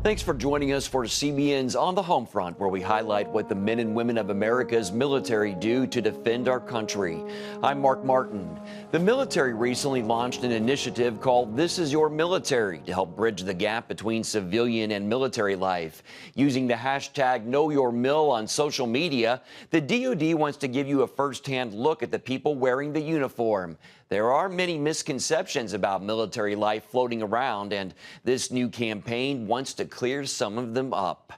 Thanks for joining us for CBN's On the Home Front, where we highlight what the men and women of America's military do to defend our country. I'm Mark Martin. The military recently launched an initiative called This Is Your Military to help bridge the gap between civilian and military life. Using the hashtag #KnowYourMil on social media, the DoD wants to give you a first-hand look at the people wearing the uniform. There are many misconceptions about military life floating around, and this new campaign wants to clear some of them up.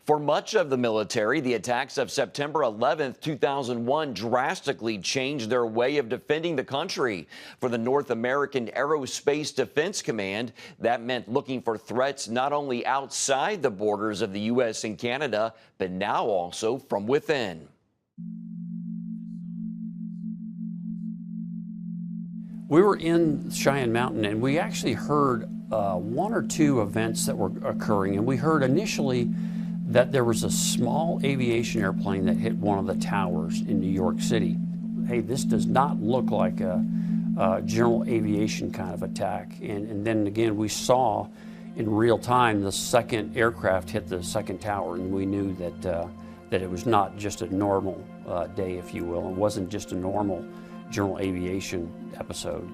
For much of the military, the attacks of September 11th, 2001 drastically changed their way of defending the country. For the North American Aerospace Defense Command, that meant looking for threats not only outside the borders of the U.S. and Canada, but now also from within. We were in Cheyenne Mountain, and we actually heard one or two events that were occurring, and we heard initially that there was a small aviation airplane that hit one of the towers in New York City. Hey, this does not look like a general aviation kind of attack. And then again, we saw in real time the second aircraft hit the second tower, and we knew that it was not just a normal day, if you will. It wasn't just a normal general aviation episode.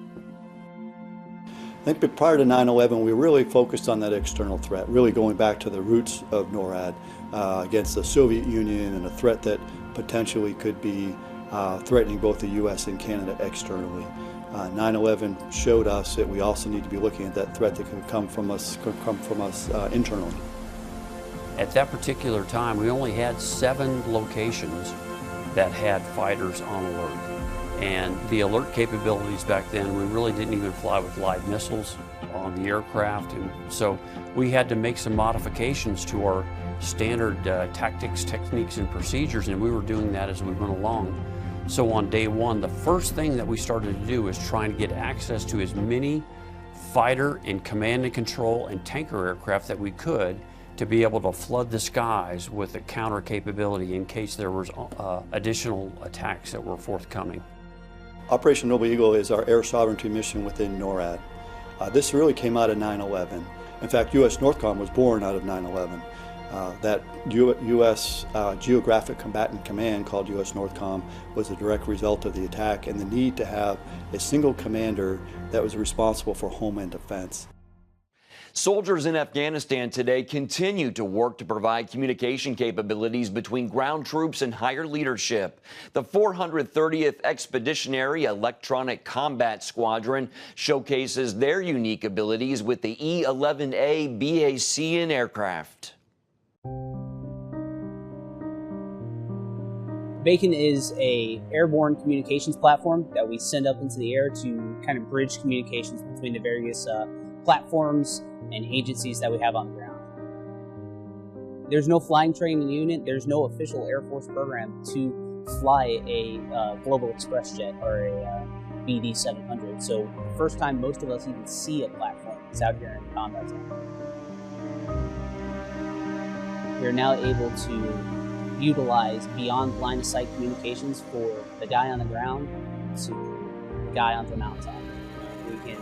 I think prior to 9/11, we really focused on that external threat, really going back to the roots of NORAD against the Soviet Union and a threat that potentially could be threatening both the U.S. and Canada externally. 9/11 showed us that we also need to be looking at that threat that could come from us internally. At that particular time, we only had 7 locations that had fighters on alert. And the alert capabilities back then, we really didn't even fly with live missiles on the aircraft. And so we had to make some modifications to our standard tactics, techniques, and procedures, and we were doing that as we went along. So on day one, the first thing that we started to do is trying to get access to as many fighter and command and control and tanker aircraft that we could to be able to flood the skies with a counter capability in case there was additional attacks that were forthcoming. Operation Noble Eagle is our air sovereignty mission within NORAD. This really came out of 9/11. In fact, U.S. NORTHCOM was born out of 9/11. That U.S. Geographic Combatant Command, called U.S. NORTHCOM, was a direct result of the attack and the need to have a single commander that was responsible for homeland defense. Soldiers in Afghanistan today continue to work to provide communication capabilities between ground troops and higher leadership. The 430th Expeditionary Electronic Combat Squadron showcases their unique abilities with the E-11A BACN aircraft. Beacon is a airborne communications platform that we send up into the air to kind of bridge communications between the various platforms and agencies that we have on the ground. There's no flying training unit, there's no official Air Force program to fly a Global Express jet or a BD 700. So the first time most of us even see a platform is out here in the combat zone. We're now able to utilize beyond line of sight communications for the guy on the ground to the guy on the mountaintop. We can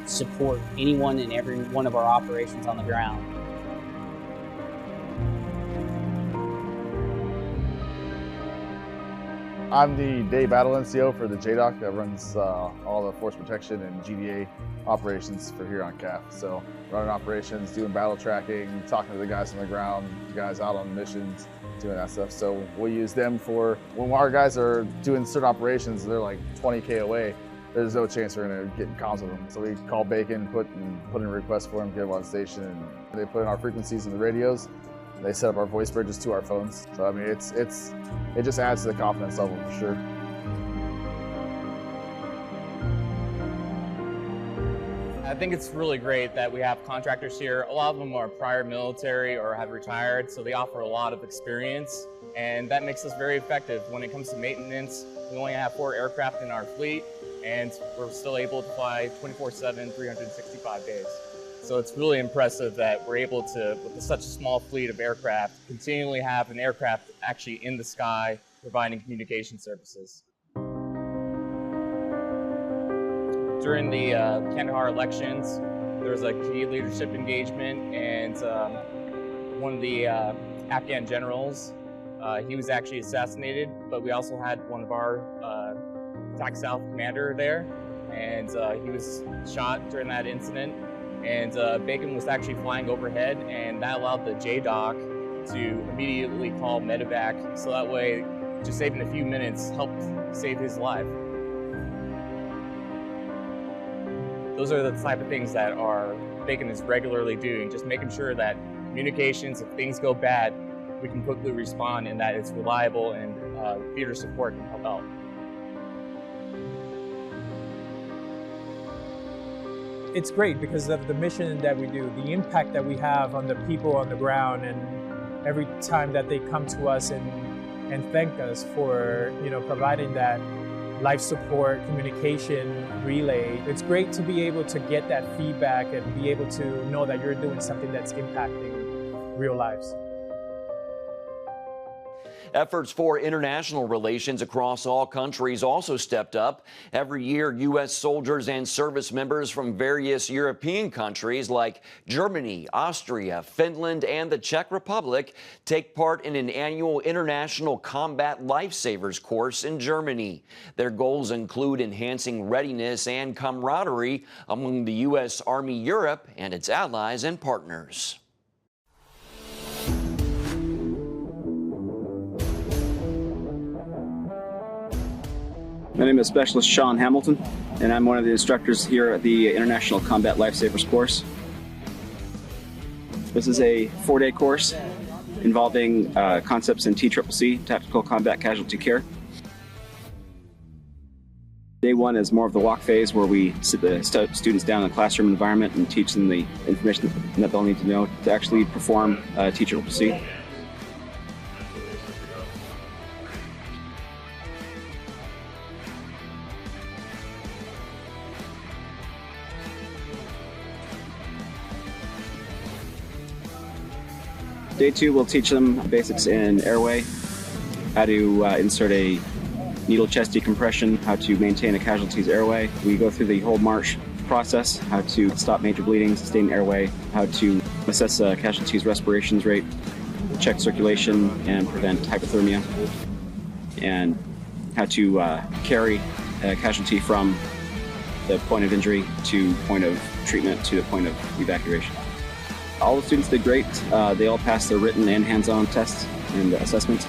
support anyone and every one of our operations on the ground. I'm the day battle NCO for the JDOC that runs all the force protection and GDA operations for here on CAF. So running operations, doing battle tracking, talking to the guys on the ground, the guys out on missions, doing that stuff. So we'll use them for when our guys are doing certain operations, they're like 20K away. There's no chance we're going to get in comms with them. So we call Bacon, put in a request for them, get them on station, and they put in our frequencies in the radios. They set up our voice bridges to our phones. So I mean, it just adds to the confidence level for sure. I think it's really great that we have contractors here. A lot of them are prior military or have retired, so they offer a lot of experience, and that makes us very effective. When it comes to maintenance, we only have 4 aircraft in our fleet, and we're still able to fly 24/7, 365 days. So it's really impressive that we're able to, with such a small fleet of aircraft, continually have an aircraft actually in the sky providing communication services. During the Kandahar elections, there was a key leadership engagement, and one of the Afghan generals. He was actually assassinated, but we also had one of our Attack South commander there, and he was shot during that incident. And Bacon was actually flying overhead, and that allowed the JDOC to immediately call medevac, so that way, just saving a few minutes helped save his life. Those are the type of things that our Bacon is regularly doing, just making sure that communications, if things go bad, we can quickly respond and that it's reliable and theater support can help out. It's great because of the mission that we do, the impact that we have on the people on the ground, and every time that they come to us and thank us for, you know, providing that life support, communication, relay. It's great to be able to get that feedback and be able to know that you're doing something that's impacting real lives. Efforts for international relations across all countries also stepped up. Every year, U.S. soldiers and service members from various European countries like Germany, Austria, Finland, and the Czech Republic take part in an annual International Combat Lifesavers course in Germany. Their goals include enhancing readiness and camaraderie among the U.S. Army Europe and its allies and partners. My name is Specialist Sean Hamilton, and I'm one of the instructors here at the International Combat Lifesavers course. This is a 4-day course involving concepts in TCCC, Tactical Combat Casualty Care. Day 1 is more of the walk phase, where we sit the students down in a classroom environment and teach them the information that they'll need to know to actually perform TCCC. Day 2 will teach them basics in airway, how to insert a needle chest decompression, how to maintain a casualty's airway. We go through the whole march process, how to stop major bleeding, sustain airway, how to assess a casualty's respirations rate, check circulation and prevent hypothermia, and how to carry a casualty from the point of injury to point of treatment to the point of evacuation. All the students did great. They all passed their written and hands-on tests and assessments.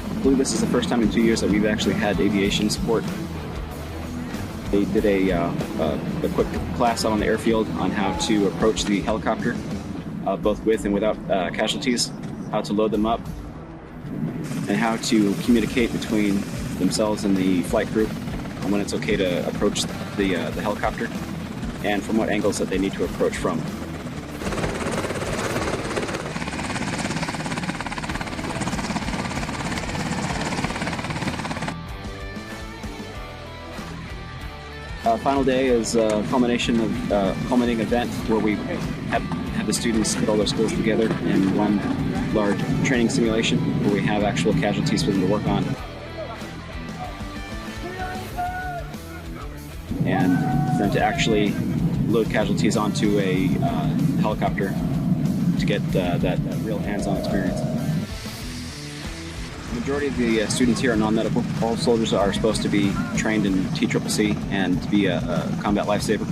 I believe this is the first time in 2 years that we've actually had aviation support. They did a quick class out on the airfield on how to approach the helicopter, both with and without casualties, how to load them up, and how to communicate between themselves and the flight crew on when it's okay to approach the helicopter and from what angles that they need to approach from. Final day is a culminating event where we have the students put all their skills together in one large training simulation where we have actual casualties for them to work on. And for them to actually load casualties onto a helicopter to get that real hands-on experience. The majority of the students here are non-medical. All soldiers are supposed to be trained in TCCC and to be a combat lifesaver.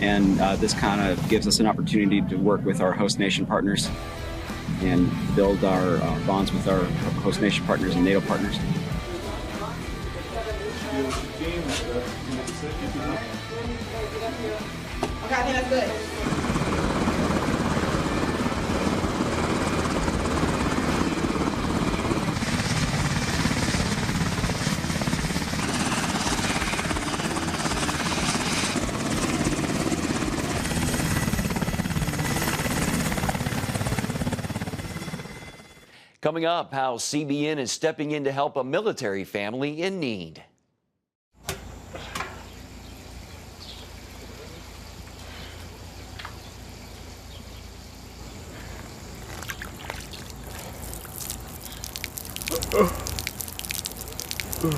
And this kind of gives us an opportunity to work with our host nation partners and build our bonds with our host nation partners and NATO partners. Okay, I think that's good. Coming up, how CBN is stepping in to help a military family in need. Life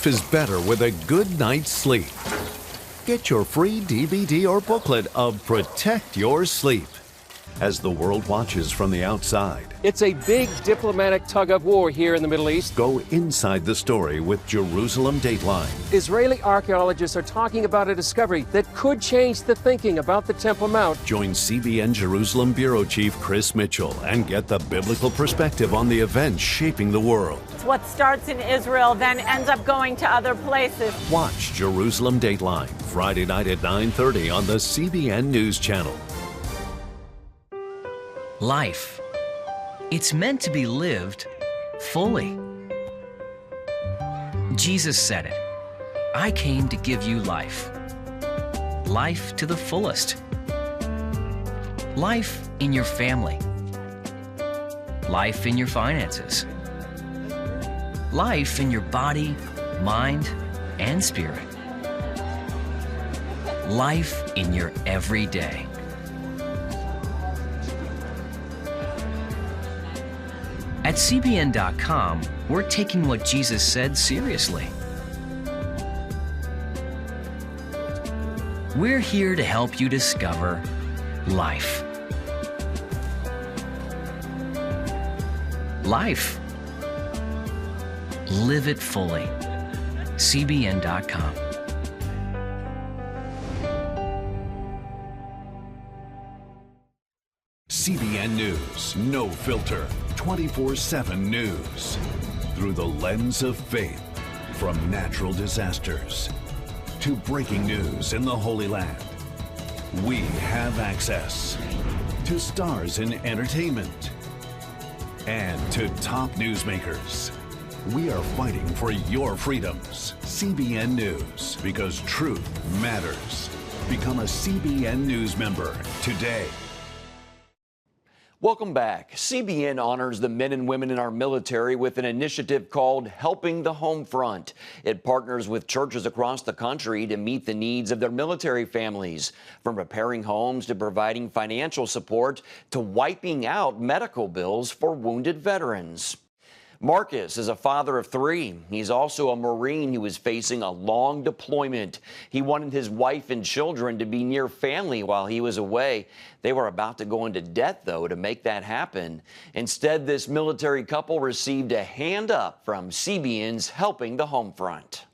is better with a good night's sleep. Get your free DVD or booklet of Protect Your Sleep as the world watches from the outside. It's a big diplomatic tug of war here in the Middle East. Go inside the story with Jerusalem Dateline. Israeli archaeologists are talking about a discovery that could change the thinking about the Temple Mount. Join CBN Jerusalem Bureau Chief Chris Mitchell and get the biblical perspective on the events shaping the world. What starts in Israel then ends up going to other places. Watch Jerusalem Dateline Friday night at 9:30 on the CBN News Channel. Life. It's meant to be lived fully. Jesus said it. I came to give you life. Life to the fullest. Life in your family. Life in your finances. Life in your body, mind, and spirit. Life in your everyday. At CBN.com, we're taking what Jesus said seriously. We're here to help you discover life. Life. Live it fully. CBN.com. CBN News, no filter, 24/7 news. Through the lens of faith, from natural disasters to breaking news in the Holy Land. We have access to stars in entertainment and to top newsmakers. We are fighting for your freedoms. CBN News, because truth matters. Become a CBN News member today. Welcome back. CBN honors the men and women in our military with an initiative called Helping the Home Front. It partners with churches across the country to meet the needs of their military families, from repairing homes to providing financial support to wiping out medical bills for wounded veterans. Marcus is a father of 3. He's also a Marine who is facing a long deployment. He wanted his wife and children to be near family while he was away. They were about to go into debt, though, to make that happen. Instead, this military couple received a hand up from CBN's Helping the Home Front.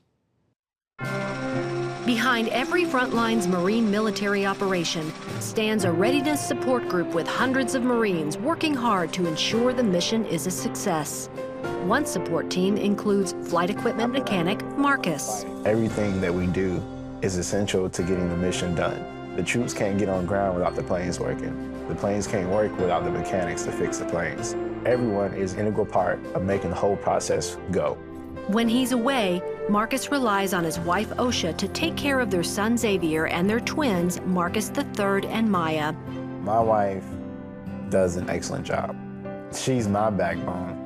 Behind every Frontlines Marine military operation stands a readiness support group with hundreds of Marines working hard to ensure the mission is a success. One support team includes flight equipment mechanic Marcus. Everything that we do is essential to getting the mission done. The troops can't get on ground without the planes working. The planes can't work without the mechanics to fix the planes. Everyone is an integral part of making the whole process go. When he's away, Marcus relies on his wife OSHA to take care of their son Xavier and their twins, Marcus III and Maya. My wife does an excellent job. She's my backbone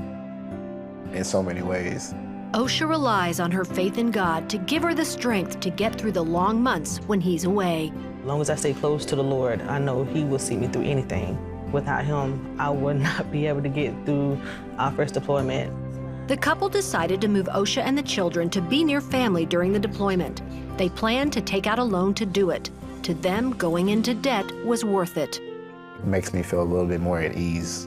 in so many ways. OSHA relies on her faith in God to give her the strength to get through the long months when he's away. As long as I stay close to the Lord, I know He will see me through anything. Without Him, I would not be able to get through our first deployment. The couple decided to move OSHA and the children to be near family during the deployment. They planned to take out a loan to do it. To them, going into debt was worth it. It makes me feel a little bit more at ease,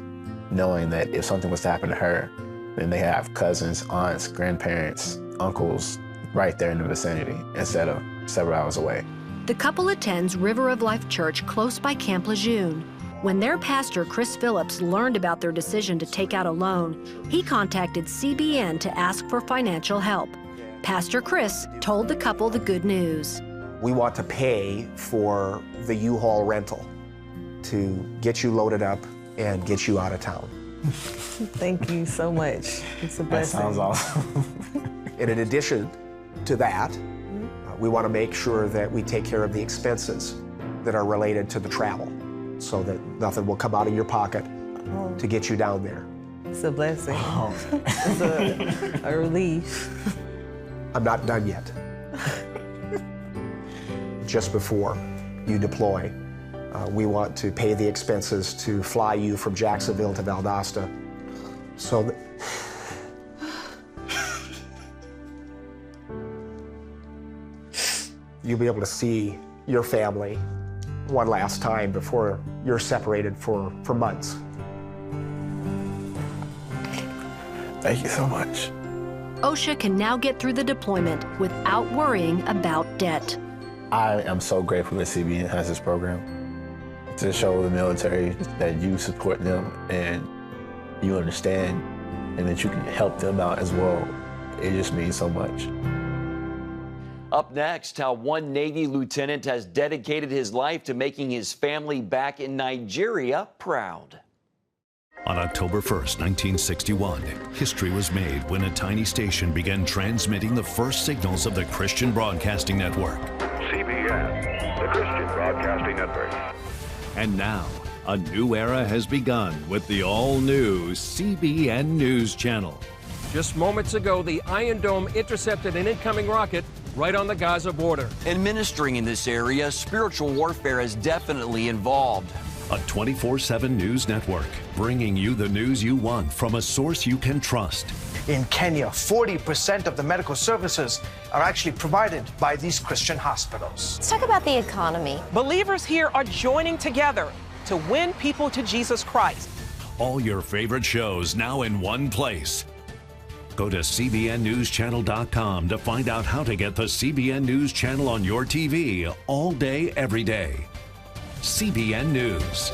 knowing that if something was to happen to her, then they have cousins, aunts, grandparents, uncles right there in the vicinity instead of several hours away. The couple attends River of Life Church close by Camp Lejeune. When their pastor, Chris Phillips, learned about their decision to take out a loan, he contacted CBN to ask for financial help. Pastor Chris told the couple the good news. We want to pay for the U-Haul rental to get you loaded up and get you out of town. Thank you so much. It's a blessing. That sounds awesome. And in addition to that, we want to make sure that we take care of the expenses that are related to the travel, so that nothing will come out of your pocket to get you down there. It's a blessing. Oh. It's a relief. I'm not done yet. Just before you deploy, We want to pay the expenses to fly you from Jacksonville to Valdosta. So that you'll be able to see your family one last time before you're separated for months. Thank you so much. OSHA can now get through the deployment without worrying about debt. I am so grateful that CBN has this program to show the military that you support them and you understand and that you can help them out as well. It just means so much. Up next, how one Navy lieutenant has dedicated his life to making his family back in Nigeria proud. On October 1st, 1961, history was made when a tiny station began transmitting the first signals of the Christian Broadcasting Network. CBN, the Christian Broadcasting Network. And now, a new era has begun with the all-new CBN News Channel. Just moments ago, the Iron Dome intercepted an incoming rocket right on the Gaza border. In ministering in this area, spiritual warfare is definitely involved. A 24/7 news network, bringing you the news you want from a source you can trust. In Kenya, 40% of the medical services are actually provided by these Christian hospitals. Let's talk about the economy. Believers here are joining together to win people to Jesus Christ. All your favorite shows now in one place. Go to cbnnewschannel.com to find out how to get the CBN News Channel on your TV all day, every day. CBN News.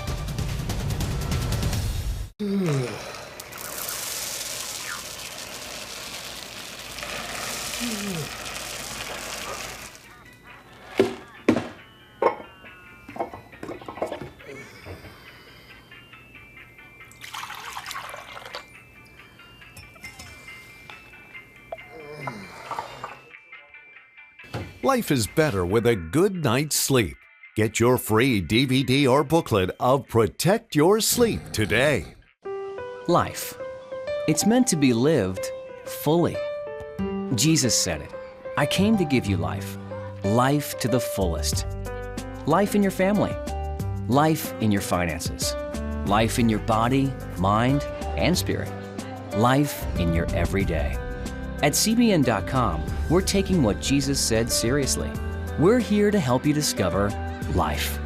Life is better with a good night's sleep. Get your free DVD or booklet of Protect Your Sleep today. Life. It's meant to be lived fully. Jesus said it. I came to give you life. Life to the fullest. Life in your family. Life in your finances. Life in your body, mind, and spirit. Life in your everyday. At CBN.com, we're taking what Jesus said seriously. We're here to help you discover life.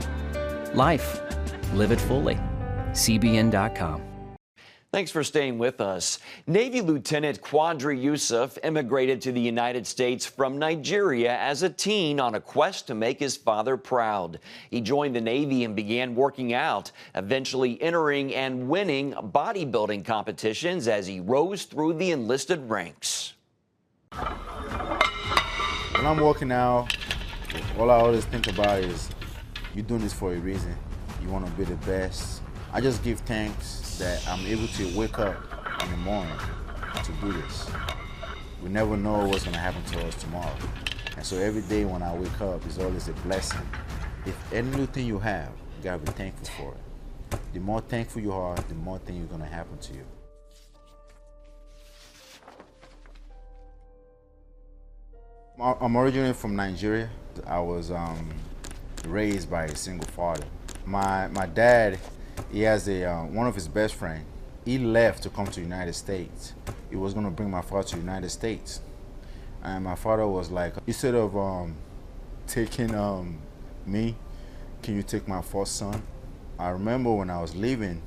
Life. Live it fully. CBN.com. Thanks for staying with us. Navy Lieutenant Quadri Yusuf immigrated to the United States from Nigeria as a teen on a quest to make his father proud. He joined the Navy and began working out, eventually entering and winning bodybuilding competitions as he rose through the enlisted ranks. When I'm working out, all I always think about is you're doing this for a reason. You want to be the best. I just give thanks that I'm able to wake up in the morning to do this. We never know what's going to happen to us tomorrow. And so every day when I wake up is always a blessing. If any new thing you have, you got to be thankful for it. The more thankful you are, the more things are going to happen to you. I'm originally from Nigeria. I was raised by a single father. My dad, he has one of his best friends. He left to come to the United States. He was going to bring my father to the United States. And my father was like, instead of taking me, can you take my first son? I remember when I was leaving,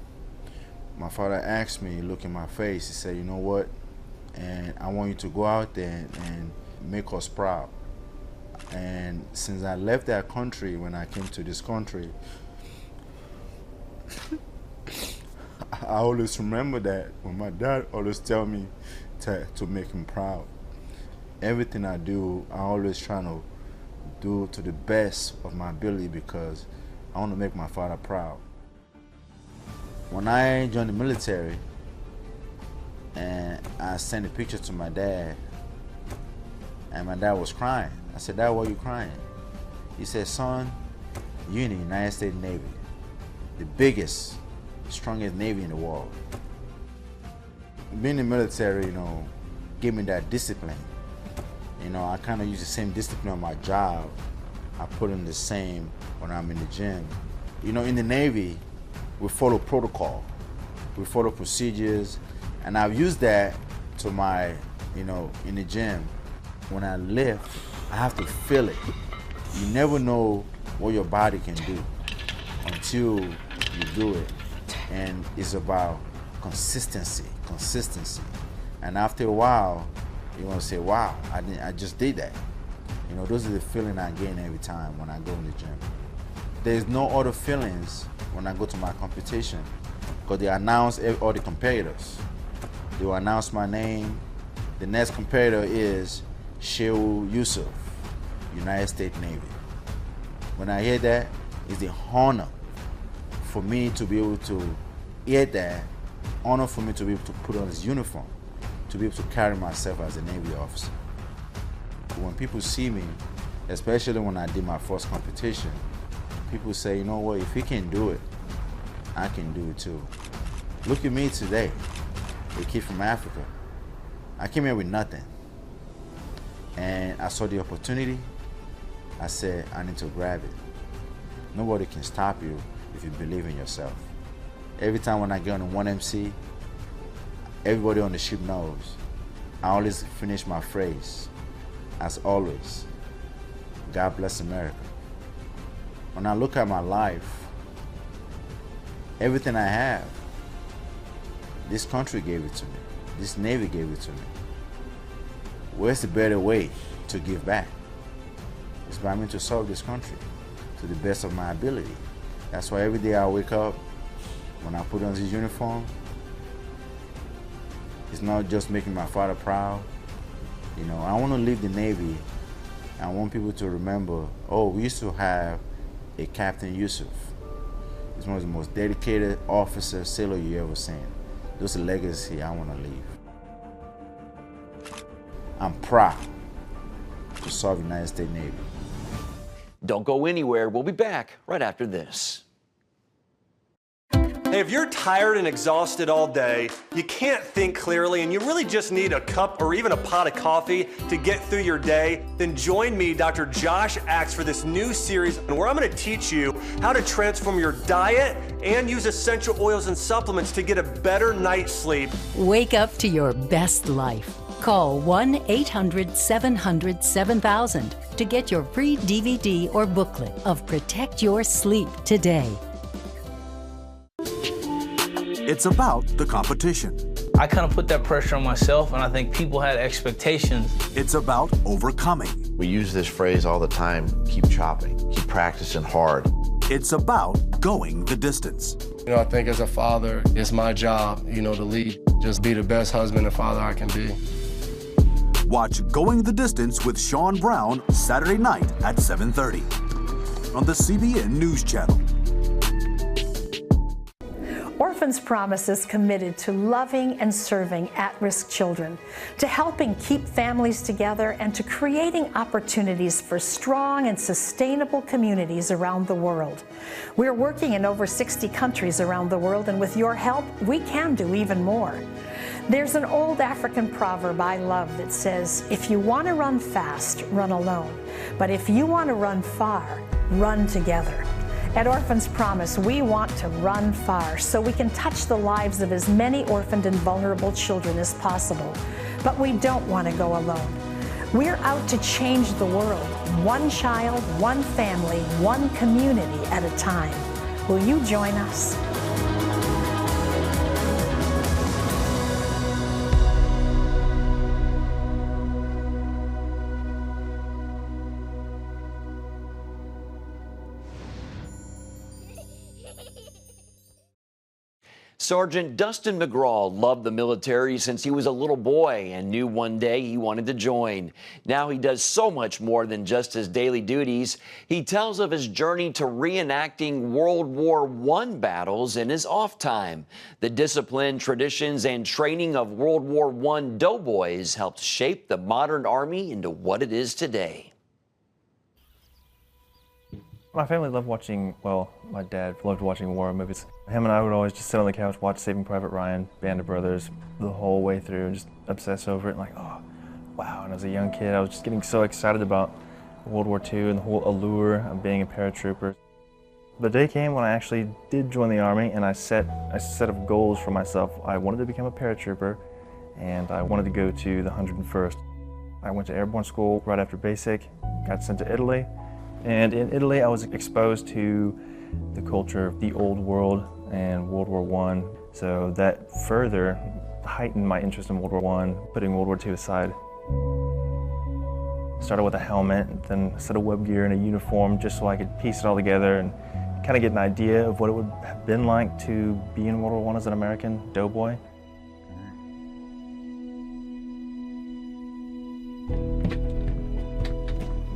my father asked me, look in my face, he said, you know what? And I want you to go out there and make us proud. And since I left that country, when I came to this country, I always remember that when my dad always tell me to make him proud. Everything I do, I always try to do to the best of my ability because I want to make my father proud. When I joined the military and I sent a picture to my dad, and my dad was crying. I said, Dad, why are you crying? He said, son, you're in the United States Navy, the biggest, strongest Navy in the world. Being in the military, you know, gave me that discipline. You know, I kind of use the same discipline on my job. I put in the same when I'm in the gym. You know, in the Navy, we follow protocol, we follow procedures, and I've used that to my, you know, in the gym. When I lift, I have to feel it. You never know what your body can do until you do it. And it's about consistency. And after a while, you're gonna say, wow, I just did that. You know, those are the feelings I gain every time when I go in the gym. There's no other feelings when I go to my competition, because they announce all the competitors. They will announce my name. The next competitor is Shehu Yusuf, United States Navy. When I hear that, it's the honor for me to be able to hear that, honor for me to be able to put on this uniform, to be able to carry myself as a Navy officer. When people see me, especially when I did my first competition, people say, you know what, if he can do it, I can do it too. Look at me today, a kid from Africa. I came here with nothing. And I saw the opportunity. I said, I need to grab it. Nobody can stop you if you believe in yourself. Every time when I get on 1MC, everybody on the ship knows. I always finish my phrase, as always, God bless America. When I look at my life, everything I have, this country gave it to me. This Navy gave it to me. Where's the better way to give back? It's by me to serve this country to the best of my ability. That's why every day I wake up, when I put on this uniform, it's not just making my father proud. You know, I want to leave the Navy. I want people to remember, oh, we used to have a Captain Yusuf. He's one of the most dedicated officer, sailor you ever seen. Those are legacy I want to leave. I'm proud to serve the United States Navy. Don't go anywhere. We'll be back right after this. Hey, if you're tired and exhausted all day, you can't think clearly, and you really just need a cup or even a pot of coffee to get through your day, then join me, Dr. Josh Axe, for this new series where I'm going to teach you how to transform your diet and use essential oils and supplements to get a better night's sleep. Wake up to your best life. Call 1-800-700-7000 to get your free DVD or booklet of Protect Your Sleep today. It's about the competition. I kind of put that pressure on myself, and I think people had expectations. It's about overcoming. We use this phrase all the time, keep chopping, keep practicing hard. It's about going the distance. You know, I think as a father, it's my job, you know, to lead. Just be the best husband and father I can be. Watch Going the Distance with Sean Brown Saturday night at 7:30 on the CBN News Channel. Orphan's Promise is committed to loving and serving at-risk children, to helping keep families together, and to creating opportunities for strong and sustainable communities around the world. We're working in over 60 countries around the world, and with your help, we can do even more. There's an old African proverb I love that says, if you want to run fast, run alone. But if you want to run far, run together. At Orphan's Promise, we want to run far so we can touch the lives of as many orphaned and vulnerable children as possible. But we don't want to go alone. We're out to change the world, one child, one family, one community at a time. Will you join us? Sergeant Dustin McGraw loved the military since he was a little boy and knew one day he wanted to join. Now he does so much more than just his daily duties. He tells of his journey to reenacting World War I battles in his off time. The discipline, traditions, and training of World War I doughboys helped shape the modern Army into what it is today. My family loved watching, well, my dad loved watching war movies. Him and I would always just sit on the couch, watch Saving Private Ryan, Band of Brothers, the whole way through, and just obsess over it, and like, oh, wow. And as a young kid, I was just getting so excited about World War II and the whole allure of being a paratrooper. The day came when I actually did join the Army, and I set a set of goals for myself. I wanted to become a paratrooper, and I wanted to go to the 101st. I went to Airborne school right after basic, got sent to Italy, and in Italy I was exposed to the culture of the old world and World War I, so that further heightened my interest in World War I, putting World War II aside. Started with a helmet, then a set of web gear and a uniform just so I could piece it all together and kind of get an idea of what it would have been like to be in World War I as an American doughboy.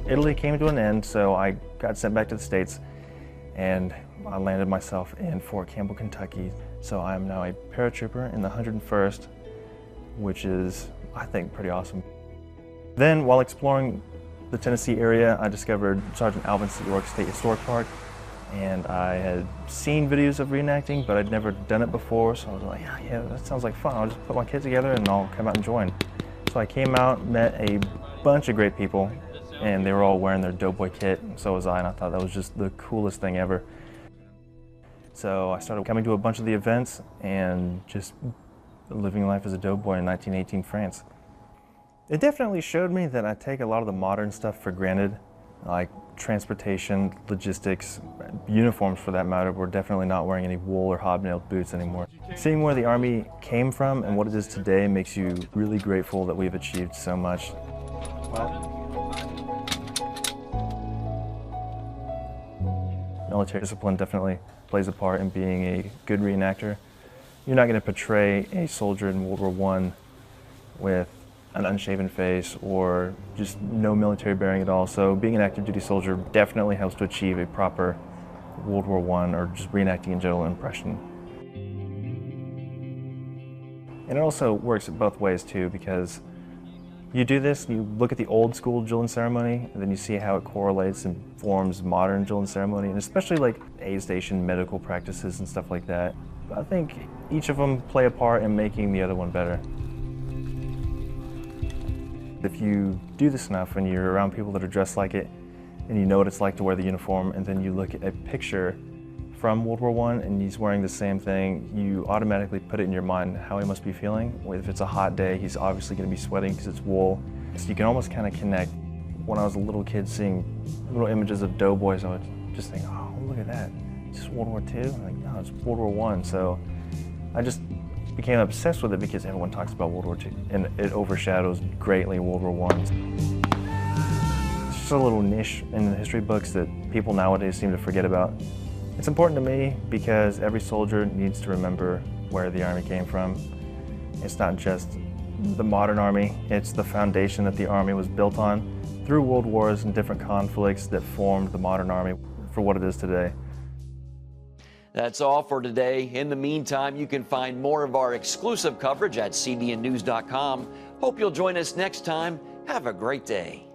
Italy came to an end, so I got sent back to the States, and I landed myself in Fort Campbell, Kentucky. So I am now a paratrooper in the 101st, which is, I think, pretty awesome. Then, while exploring the Tennessee area, I discovered Sergeant Alvin C. York State Historic Park, and I had seen videos of reenacting, but I'd never done it before, so I was like, yeah, that sounds like fun. I'll just put my kids together and I'll come out and join. So I came out, met a bunch of great people, and they were all wearing their doughboy kit, and so was I, and I thought that was just the coolest thing ever. So I started coming to a bunch of the events and just living life as a doughboy in 1918 France. It definitely showed me that I take a lot of the modern stuff for granted, like transportation, logistics, uniforms for that matter. We're definitely not wearing any wool or hobnailed boots anymore. Seeing where the Army came from and what it is today makes you really grateful that we've achieved so much. Military discipline definitely plays a part in being a good reenactor. You're not going to portray a soldier in World War I with an unshaven face or just no military bearing at all. So being an active duty soldier definitely helps to achieve a proper World War I or just reenacting in general impression. And it also works both ways too, because you do this, you look at the old school drill and ceremony, and then you see how it correlates and forms modern drill and ceremony, and especially like aid station medical practices and stuff like that. I think each of them play a part in making the other one better. If you do this enough and you're around people that are dressed like it, and you know what it's like to wear the uniform, and then you look at a picture from World War I and he's wearing the same thing, you automatically put it in your mind how he must be feeling. If it's a hot day, he's obviously going to be sweating because it's wool. So you can almost kind of connect. When I was a little kid seeing little images of doughboys, I would just think, oh, look at that. It's just World War II? I'm like, no, it's World War I. So I just became obsessed with it because everyone talks about World War II and it overshadows greatly World War I. It's just a little niche in the history books that people nowadays seem to forget about. It's important to me because every soldier needs to remember where the Army came from. It's not just the modern Army, it's the foundation that the Army was built on through world wars and different conflicts that formed the modern Army for what it is today. That's all for today. In the meantime, you can find more of our exclusive coverage at cbnnews.com. Hope you'll join us next time. Have a great day.